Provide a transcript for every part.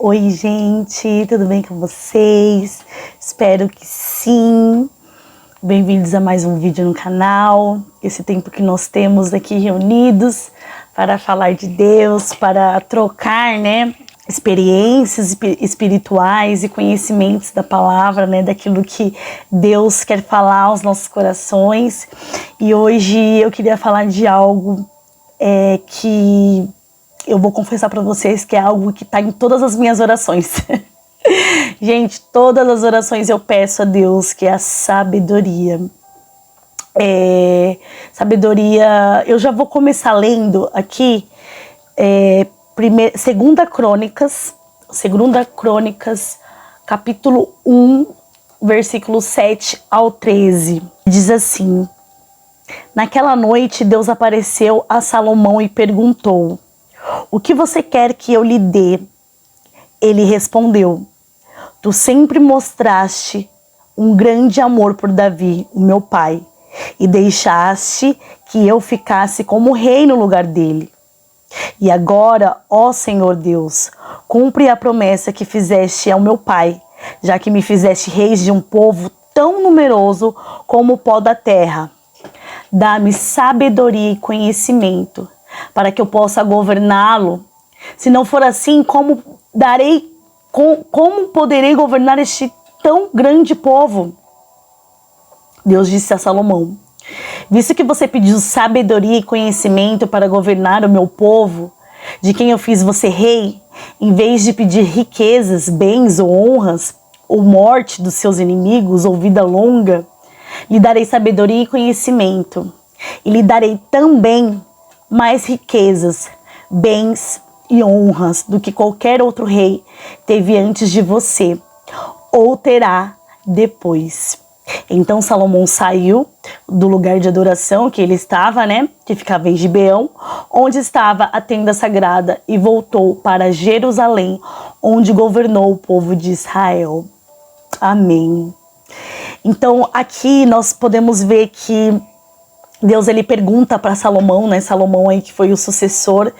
Oi, gente, tudo bem com vocês? Espero que sim. Bem-vindos a mais um vídeo no canal. Esse tempo que nós temos aqui reunidos para falar de Deus, para trocar, experiências espirituais e conhecimentos da palavra, daquilo que Deus quer falar aos nossos corações. E hoje eu queria falar de algo que eu vou confessar para vocês que é algo que está em todas as minhas orações. Gente, todas as orações eu peço a Deus, que é a sabedoria. Sabedoria, eu já vou começar lendo aqui, 2 Crônicas, capítulo 1, versículo 7 ao 13. Diz assim: Naquela noite Deus apareceu a Salomão e perguntou: O que você quer que eu lhe dê? Ele respondeu: Tu sempre mostraste um grande amor por Davi, o meu pai, e deixaste que eu ficasse como rei no lugar dele. E agora, ó Senhor Deus, cumpre a promessa que fizeste ao meu pai, já que me fizeste reis de um povo tão numeroso como o pó da terra. Dá-me sabedoria e conhecimento, para que eu possa governá-lo. Se não for assim, como poderei governar este tão grande povo? Deus disse a Salomão: Visto que você pediu sabedoria e conhecimento para governar o meu povo, de quem eu fiz você rei, em vez de pedir riquezas, bens ou honras, ou morte dos seus inimigos, ou vida longa, lhe darei sabedoria e conhecimento, e lhe darei também mais riquezas, bens e honras do que qualquer outro rei teve antes de você, ou terá depois. Então Salomão saiu do lugar de adoração que ele estava, que ficava em Gibeão, onde estava a tenda sagrada, e voltou para Jerusalém, onde governou o povo de Israel. Amém. Então aqui nós podemos ver que Deus ele pergunta para Salomão, Salomão aí que foi o sucessor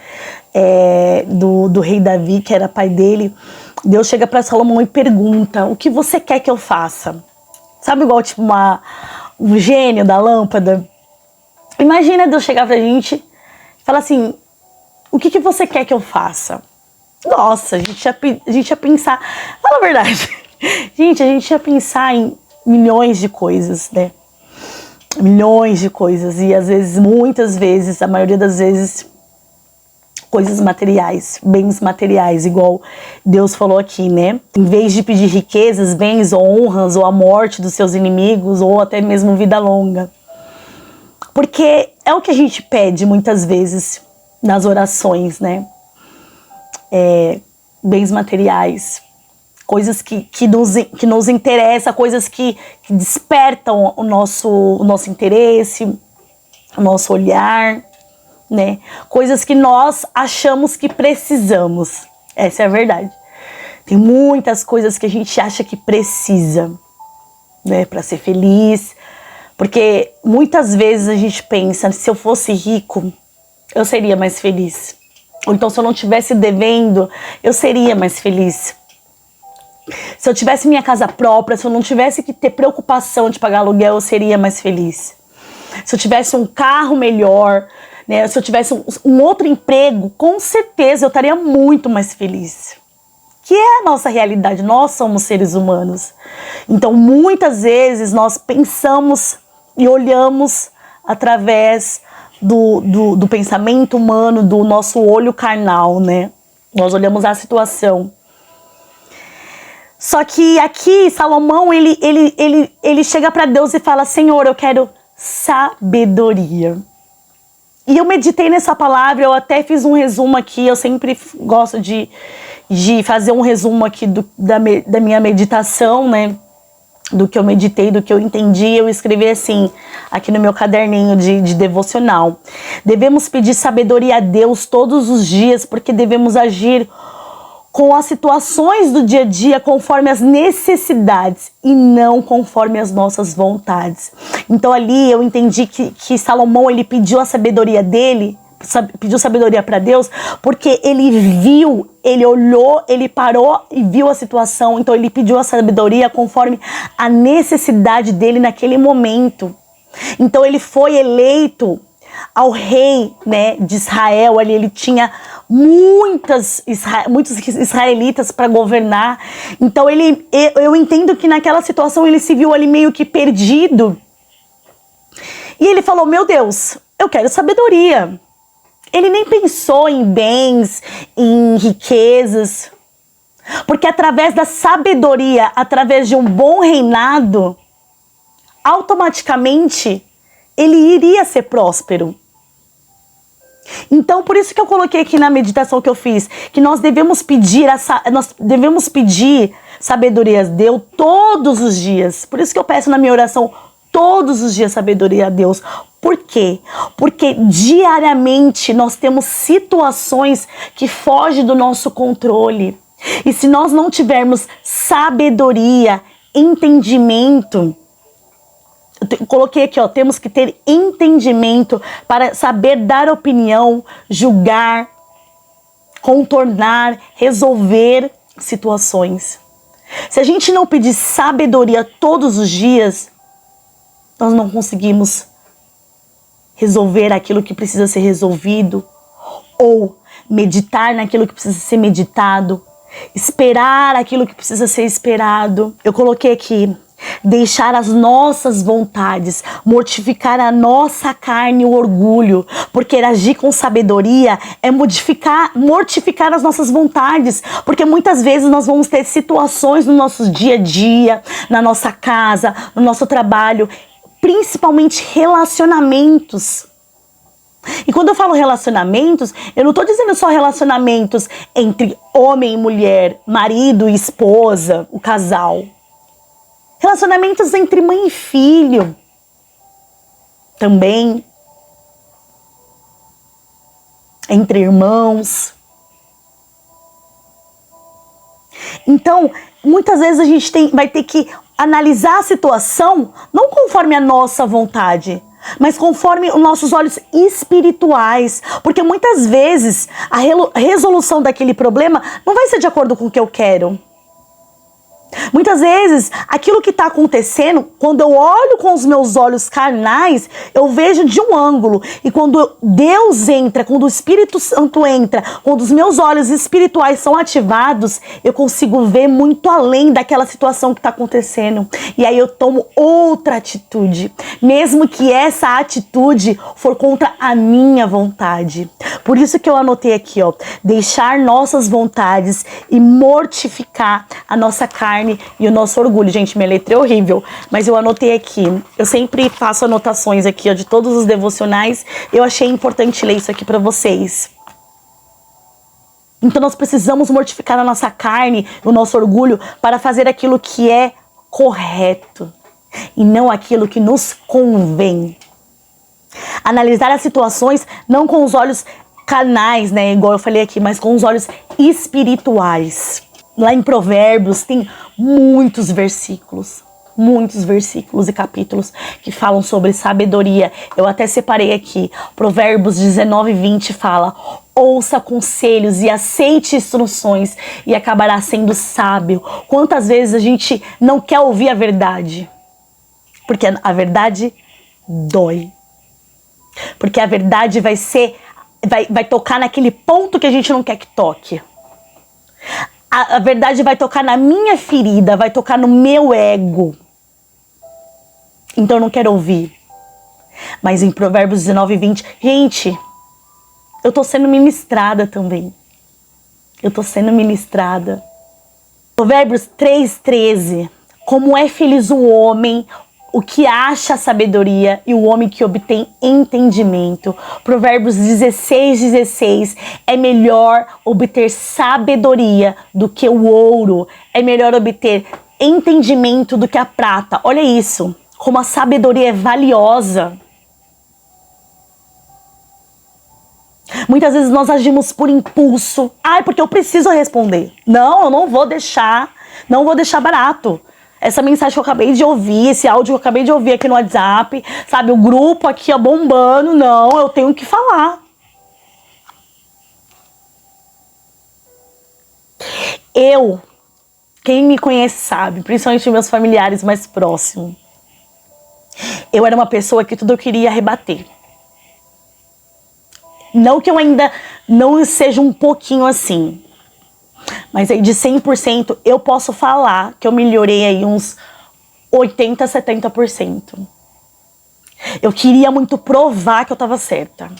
do rei Davi, que era pai dele. Deus chega para Salomão e pergunta: o que você quer que eu faça? Sabe, igual tipo um gênio da lâmpada? Imagina Deus chegar pra gente e falar assim: o que você quer que eu faça? Nossa, a gente ia pensar, fala a verdade, gente, a gente ia pensar em milhões de coisas, milhões de coisas, e às vezes, muitas vezes, a maioria das vezes, coisas materiais, bens materiais, igual Deus falou aqui, Em vez de pedir riquezas, bens ou honras, ou a morte dos seus inimigos, ou até mesmo vida longa. Porque é o que a gente pede muitas vezes nas orações, Bens materiais, coisas que nos interessam, coisas que despertam o nosso interesse, o nosso olhar, Coisas que nós achamos que precisamos. Essa é a verdade. Tem muitas coisas que a gente acha que precisa, para ser feliz. Porque muitas vezes a gente pensa: se eu fosse rico, eu seria mais feliz. Ou então, se eu não estivesse devendo, eu seria mais feliz. Se eu tivesse minha casa própria, se eu não tivesse que ter preocupação de pagar aluguel, eu seria mais feliz. Se eu tivesse um carro melhor, se eu tivesse um outro emprego, com certeza eu estaria muito mais feliz. Que é a nossa realidade, nós somos seres humanos. Então, muitas vezes nós pensamos e olhamos através do pensamento humano, do nosso olho carnal, Nós olhamos a situação. Só que aqui, Salomão, ele chega para Deus e fala: Senhor, eu quero sabedoria. E eu meditei nessa palavra, eu até fiz um resumo aqui, eu sempre gosto de fazer um resumo aqui da minha meditação, Do que eu meditei, do que eu entendi. Eu escrevi assim, aqui no meu caderninho de devocional: devemos pedir sabedoria a Deus todos os dias, porque devemos agir com as situações do dia a dia conforme as necessidades e não conforme as nossas vontades. Então ali eu entendi que Salomão ele pediu a sabedoria dele pediu sabedoria para Deus, porque ele viu, ele olhou, ele parou e viu a situação. Então ele pediu a sabedoria conforme a necessidade dele naquele momento. Então ele foi eleito ao rei, né, de Israel. Ali ele tinha muitos israelitas para governar. Então eu entendo que naquela situação ele se viu ali meio que perdido. E ele falou: meu Deus, eu quero sabedoria. Ele nem pensou em bens, em riquezas. Porque através da sabedoria, através de um bom reinado, automaticamente ele iria ser próspero. Então, por isso que eu coloquei aqui na meditação que eu fiz, que nós devemos pedir sabedoria a Deus todos os dias. Por isso que eu peço na minha oração todos os dias sabedoria a Deus. Por quê? Porque diariamente nós temos situações que fogem do nosso controle. E se nós não tivermos sabedoria, entendimento, eu coloquei aqui, ó, temos que ter entendimento para saber dar opinião, julgar, contornar, resolver situações. Se a gente não pedir sabedoria todos os dias, nós não conseguimos resolver aquilo que precisa ser resolvido, ou meditar naquilo que precisa ser meditado, esperar aquilo que precisa ser esperado. Eu coloquei aqui: deixar as nossas vontades, mortificar a nossa carne e o orgulho, porque agir com sabedoria é mortificar as nossas vontades, porque muitas vezes nós vamos ter situações no nosso dia a dia, na nossa casa, no nosso trabalho, principalmente relacionamentos. E quando eu falo relacionamentos, eu não estou dizendo só relacionamentos entre homem e mulher, marido e esposa, o casal. Relacionamentos entre mãe e filho também, entre irmãos. Então, muitas vezes a gente vai ter que analisar a situação não conforme a nossa vontade, mas conforme os nossos olhos espirituais. Porque muitas vezes a resolução daquele problema não vai ser de acordo com o que eu quero. Muitas vezes, aquilo que está acontecendo, quando eu olho com os meus olhos carnais, eu vejo de um ângulo. E quando Deus entra, quando o Espírito Santo entra, quando os meus olhos espirituais são ativados, eu consigo ver muito além daquela situação que está acontecendo. E aí eu tomo outra atitude, mesmo que essa atitude for contra a minha vontade. Por isso que eu anotei aqui, ó, deixar nossas vontades e mortificar a nossa carne e o nosso orgulho. Gente, minha letra é horrível, mas eu anotei aqui. Eu sempre faço anotações aqui, ó, de todos os devocionais. Eu achei importante ler isso aqui para vocês. Então nós precisamos mortificar a nossa carne, o nosso orgulho, para fazer aquilo que é correto e não aquilo que nos convém. Analisar as situações não com os olhos carnais, né, igual eu falei aqui, mas com os olhos espirituais. Lá em Provérbios tem muitos versículos e capítulos que falam sobre sabedoria. Eu até separei aqui. Provérbios 19:20 fala: ouça conselhos e aceite instruções e acabará sendo sábio. Quantas vezes a gente não quer ouvir a verdade? Porque a verdade dói. Porque a verdade vai tocar naquele ponto que a gente não quer que toque. A verdade vai tocar na minha ferida, vai tocar no meu ego. Então eu não quero ouvir. Mas em Provérbios 19:20, gente, eu tô sendo ministrada também. Eu tô sendo ministrada. Provérbios 3:13, como é feliz o homem, o que acha sabedoria e o homem que obtém entendimento. Provérbios 16:16, é melhor obter sabedoria do que o ouro. É melhor obter entendimento do que a prata. Olha isso, como a sabedoria é valiosa. Muitas vezes nós agimos por impulso. Ai, porque eu preciso responder. Não, eu não vou deixar barato. Essa mensagem que eu acabei de ouvir, esse áudio que eu acabei de ouvir aqui no WhatsApp, sabe, o grupo aqui, ó, bombando, não, eu tenho que falar. Quem me conhece sabe, principalmente meus familiares mais próximos, eu era uma pessoa que tudo eu queria rebater. Não que eu ainda não seja um pouquinho assim, mas aí de 100% eu posso falar que eu melhorei aí uns 80, 70%. Eu queria muito provar que eu estava certa.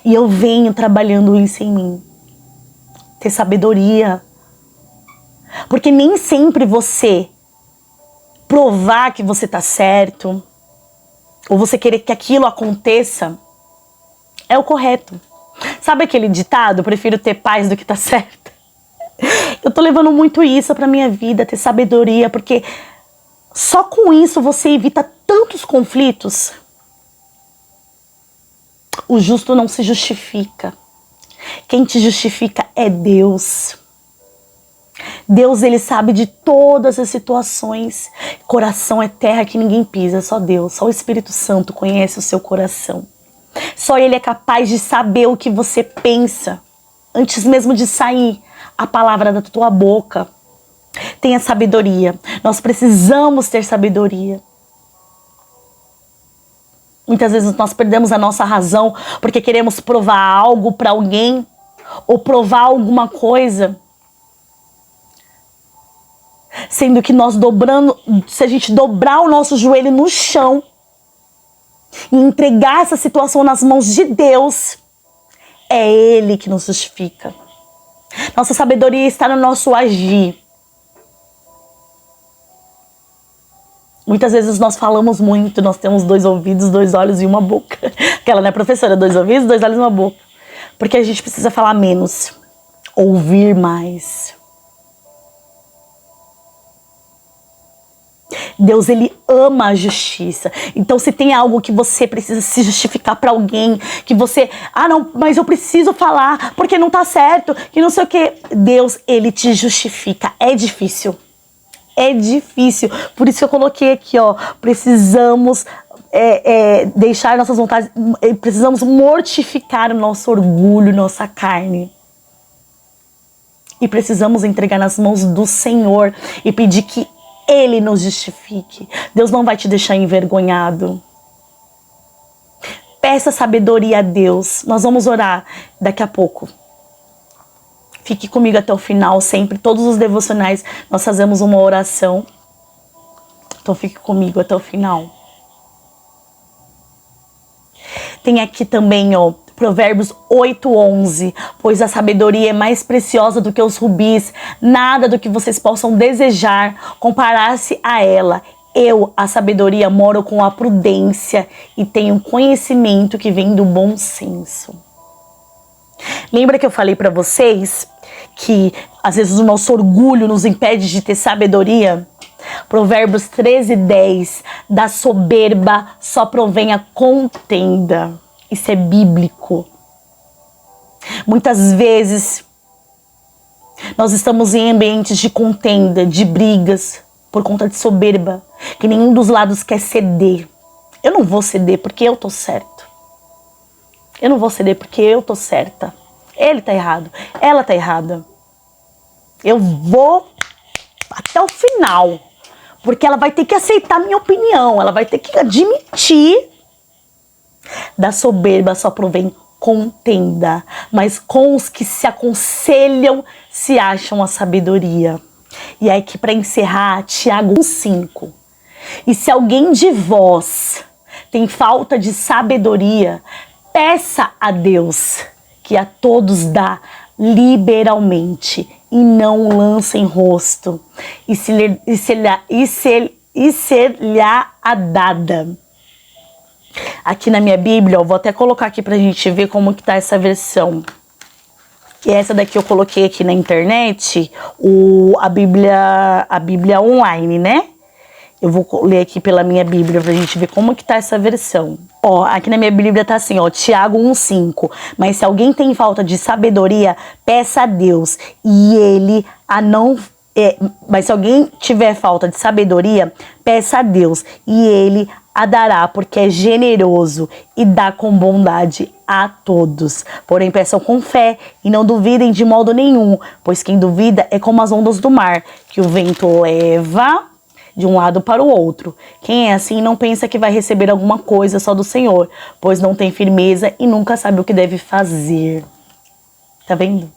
E eu venho trabalhando isso em mim. Ter sabedoria. Porque nem sempre você provar que você tá certo, ou você querer que aquilo aconteça, é o correto. Sabe aquele ditado, eu prefiro ter paz do que tá certa? Eu tô levando muito isso pra minha vida, ter sabedoria, porque só com isso você evita tantos conflitos. O justo não se justifica. Quem te justifica é Deus. Deus, ele sabe de todas as situações. Coração é terra que ninguém pisa, só Deus. Só o Espírito Santo conhece o seu coração. Só Ele é capaz de saber o que você pensa, antes mesmo de sair a palavra da tua boca. Tenha sabedoria. Nós precisamos ter sabedoria. Muitas vezes nós perdemos a nossa razão porque queremos provar algo para alguém ou provar alguma coisa. Sendo que nós se a gente dobrar o nosso joelho no chão e entregar essa situação nas mãos de Deus, é Ele que nos justifica. Nossa sabedoria está no nosso agir. Muitas vezes nós falamos muito, nós temos 2 ouvidos, 2 olhos e uma boca. Aquela, né, professora? 2 ouvidos, 2 olhos e uma boca. Porque a gente precisa falar menos, ouvir mais. Deus, ele ama a justiça. Então, se tem algo que você precisa se justificar para alguém, que você, não, mas eu preciso falar porque não tá certo, que não sei o que. Deus, ele te justifica. É difícil. É difícil. Por isso que eu coloquei aqui, ó. Precisamos deixar nossas vontades, precisamos mortificar o nosso orgulho, nossa carne. E precisamos entregar nas mãos do Senhor e pedir que Ele nos justifique. Deus não vai te deixar envergonhado. Peça sabedoria a Deus. Nós vamos orar daqui a pouco. Fique comigo até o final, sempre. Todos os devocionais nós fazemos uma oração. Então fique comigo até o final. Tem aqui também, ó, Provérbios 8:11. Pois a sabedoria é mais preciosa do que os rubis. Nada do que vocês possam desejar comparar-se a ela. Eu, a sabedoria, moro com a prudência e tenho conhecimento que vem do bom senso. Lembra que eu falei para vocês que às vezes o nosso orgulho nos impede de ter sabedoria? Provérbios 13:10. Da soberba só provém a contenda. Isso é bíblico. Muitas vezes nós estamos em ambientes de contenda, de brigas, por conta de soberba, que nenhum dos lados quer ceder. Eu não vou ceder porque eu tô certo. Eu não vou ceder porque eu tô certa. Ele tá errado, ela tá errada. Eu vou até o final, porque ela vai ter que aceitar minha opinião, ela vai ter que admitir. Da soberba só provém contenda, mas com os que se aconselham se acham a sabedoria. E aí que para encerrar, Tiago 1:5. E se alguém de vós tem falta de sabedoria, peça a Deus, que a todos dá liberalmente, e não lança em rosto, e ser-lhe-á dada. Aqui na minha Bíblia, eu vou até colocar aqui pra gente ver como que tá essa versão. E essa daqui eu coloquei aqui na internet, a Bíblia online, né? Eu vou ler aqui pela minha Bíblia pra gente ver como que tá essa versão. Ó, aqui na minha Bíblia tá assim, ó, Tiago 1:5. Mas se alguém tem falta de sabedoria, peça a Deus, e ele a não... mas se alguém tiver falta de sabedoria, peça a Deus, e Ele a dará, porque é generoso e dá com bondade a todos. Porém, peçam com fé e não duvidem de modo nenhum, pois quem duvida é como as ondas do mar, que o vento leva de um lado para o outro. Quem é assim não pensa que vai receber alguma coisa só do Senhor, pois não tem firmeza e nunca sabe o que deve fazer. Tá vendo?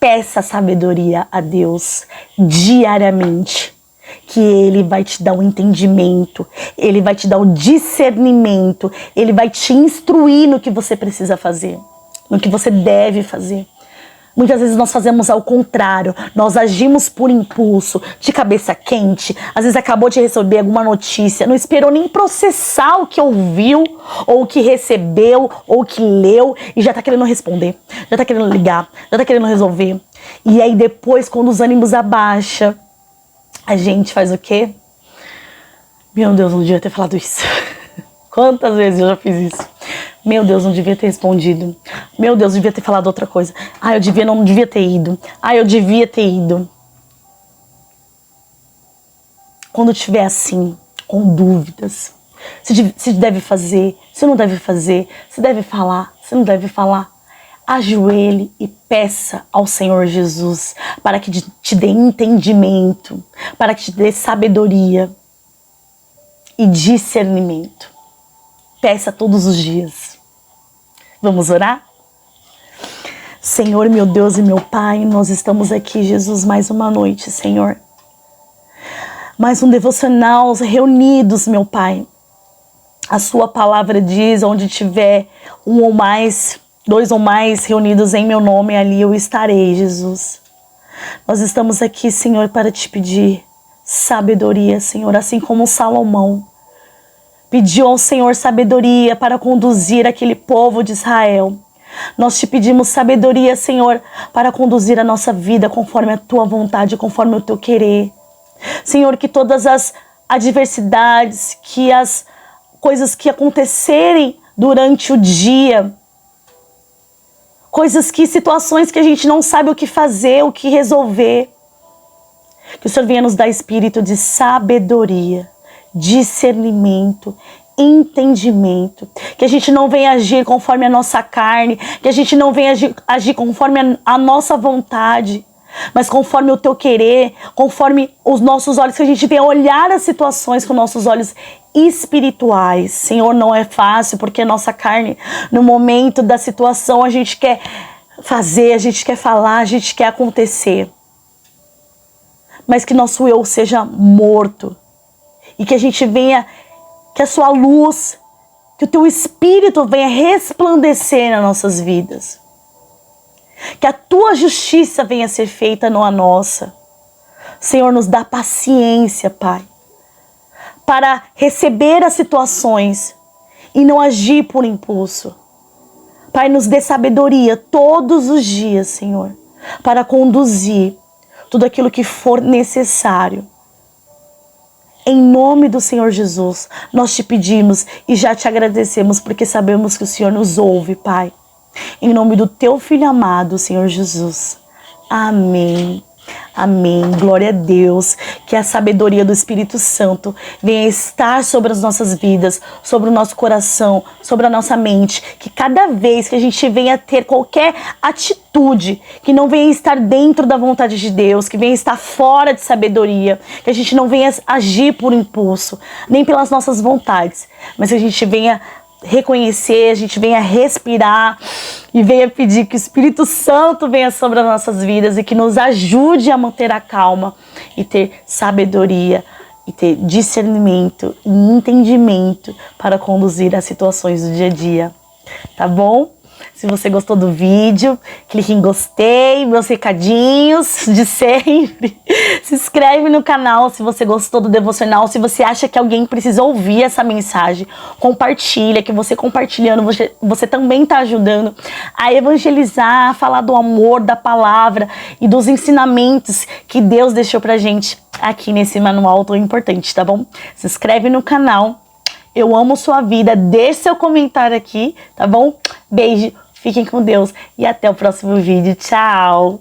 Peça sabedoria a Deus diariamente, que Ele vai te dar um entendimento, Ele vai te dar um discernimento, Ele vai te instruir no que você precisa fazer, no que você deve fazer. Muitas vezes nós fazemos ao contrário, nós agimos por impulso, de cabeça quente, às vezes acabou de receber alguma notícia, não esperou nem processar o que ouviu, ou o que recebeu, ou o que leu, e já tá querendo responder, já tá querendo ligar, já tá querendo resolver. E aí depois, quando os ânimos abaixam, a gente faz o quê? Meu Deus, não devia ter falado isso. Quantas vezes eu já fiz isso? Meu Deus, não devia ter respondido. Meu Deus, devia ter falado outra coisa. Ah, não devia ter ido. Ah, eu devia ter ido. Quando estiver assim, com dúvidas, se deve fazer, se não deve fazer, se deve falar, se não deve falar, ajoelhe e peça ao Senhor Jesus para que te dê entendimento, para que te dê sabedoria e discernimento. Peça todos os dias. Vamos orar? Senhor, meu Deus e meu Pai, nós estamos aqui, Jesus, mais uma noite, Senhor. Mais um devocional reunidos, meu Pai. A sua palavra diz, onde tiver um ou mais, dois ou mais reunidos em meu nome, ali eu estarei, Jesus. Nós estamos aqui, Senhor, para te pedir sabedoria, Senhor, assim como Salomão pediu ao Senhor sabedoria para conduzir aquele povo de Israel. Nós te pedimos sabedoria, Senhor, para conduzir a nossa vida conforme a tua vontade, conforme o teu querer. Senhor, que todas as adversidades, que as coisas que acontecerem durante o dia, situações que a gente não sabe o que fazer, o que resolver, que o Senhor venha nos dar espírito de sabedoria, discernimento, entendimento, que a gente não venha agir conforme a nossa carne, que a gente não venha agir conforme a nossa vontade, mas conforme o teu querer, conforme os nossos olhos, que a gente venha olhar as situações com nossos olhos espirituais. Senhor, não é fácil, porque a nossa carne, no momento da situação, a gente quer fazer, a gente quer falar, a gente quer acontecer, mas que nosso eu seja morto, e que a gente venha, que a sua luz, que o teu Espírito venha resplandecer nas nossas vidas. Que a tua justiça venha ser feita, não a nossa. Senhor, nos dá paciência, Pai, para receber as situações e não agir por impulso. Pai, nos dê sabedoria todos os dias, Senhor, para conduzir tudo aquilo que for necessário. Em nome do Senhor Jesus, nós te pedimos e já te agradecemos, porque sabemos que o Senhor nos ouve, Pai. Em nome do teu Filho amado, Senhor Jesus. Amém. Amém. Glória a Deus. Que a sabedoria do Espírito Santo venha estar sobre as nossas vidas, sobre o nosso coração, sobre a nossa mente. Que cada vez que a gente venha ter qualquer atitude que não venha estar dentro da vontade de Deus, que venha estar fora de sabedoria, que a gente não venha agir por impulso, nem pelas nossas vontades, mas que a gente venha reconhecer, a gente venha respirar e venha pedir que o Espírito Santo venha sobre as nossas vidas e que nos ajude a manter a calma e ter sabedoria e ter discernimento e entendimento para conduzir as situações do dia a dia. Tá bom? Se você gostou do vídeo, clique em gostei, meus recadinhos de sempre. Se inscreve no canal se você gostou do devocional. Se você acha que alguém precisa ouvir essa mensagem, compartilha, que você compartilhando, você também está ajudando a evangelizar, a falar do amor, da palavra e dos ensinamentos que Deus deixou pra gente aqui nesse manual tão importante, tá bom? Se inscreve no canal. Eu amo sua vida. Deixe seu comentário aqui, tá bom? Beijo, fiquem com Deus e até o próximo vídeo. Tchau!